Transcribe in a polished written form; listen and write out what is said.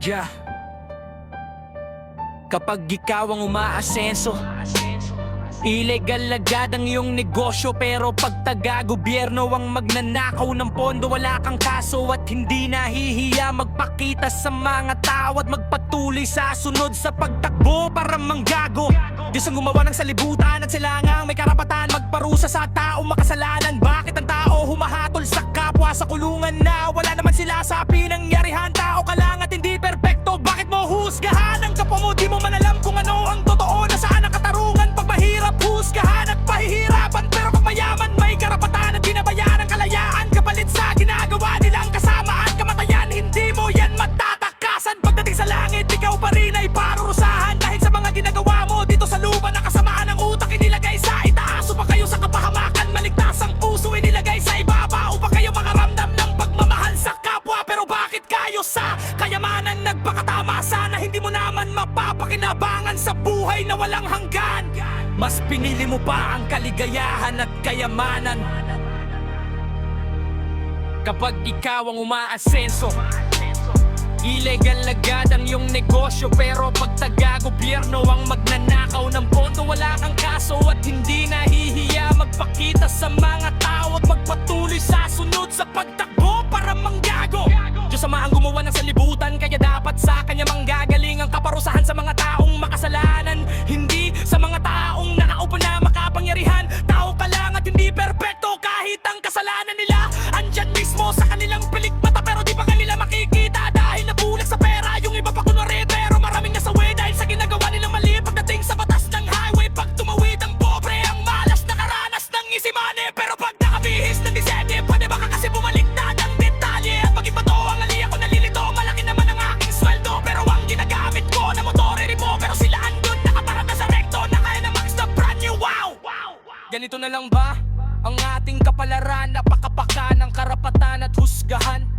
Yeah. Kapag ikaw ang umaasenso, ilegal agad ang iyong negosyo. Pero pag taga-gobyerno ang magnanakaw ng pondo, wala kang kaso at hindi nahihiya magpakita sa mga tao at magpatuloy sa sunod sa pagtakbo para manggago. Diyos ang gumawa ng salibutan at sila ngang may karapatan magparusa sa taong makasalanan. Bakit ang tao humahatol sa kapwa sa kulungan na wala naman sila sa pinangyarihan? Tao ka lang at hindi perpekto, bakit mo husgahan ang kapwa mo? Di mo man alam kung ano ang totoo, nasaan ang katarungan. Pag mahirap husgahan at pahihirapan, pero pag mayaman may karapatan at binabayaran kalayaan. Kapalit sa ginagawa nilang kasamaan, kamatayan hindi mo yan matatakasan. Pagdating sa langit, ikaw pa rin ay parurusahan dahil sa mga ginagawa mo dito sa lupa. Nakasamaan ang utak inilagay sa itaas upang kayo sa kapahamakan. Maligtas ang puso inilagay sa ibaba upang kayo makaramdam ng pagmamahal sa kapwa. Pero bakit kayo sa kayamanan nagpakatama? Sana hindi mo naman mapapakinabangan sa buhay na walang hanggan. Mas pinili mo pa ang kaligayahan at kayamanan. Kapag ikaw ang umaasenso, ilegal agad ang iyong negosyo. Pero pag taga-gobyerno ang magnanakaw ng pondo, wala kang kaso at hindi nahihiya magpakita sa mga tao at magpatuloy sa sunod sa pagtakbo para manggago. Diyos Ama ang gumawa ng salibutan, kaya dapat sa Kanya manggagaling ang kaparusahan sa mga taong makasalanan, hindi sa mga taong nakaupo na makapangyarihan. Tao ka lang at hindi perpekto kahit ang kasalanan nila andyan mismo sa kanilang pilikmata, pero di pa kanila makikita dahil nabulag sa pera. Yung iba pa kunwari pero maraming nasawi dahil sa ginagawa nilang mali. Pagdating sa batas ng highway, pag tumawid ang pobre ang malas, nakaranas ng easy money. Pero pag nakabihis ng disente, pwede baka kasi bumaliktad ang detalye. At pag iba to ang ali ako nalilito, malaki naman ang aking sweldo, pero ang ginagamit ko na motor mo. Pero sila andun nakaparada sa recto na kaya na max na brand new. Wow! Ganito na lang ba ang ating kapalaran? Napakapaka ng karapatan at husgahan.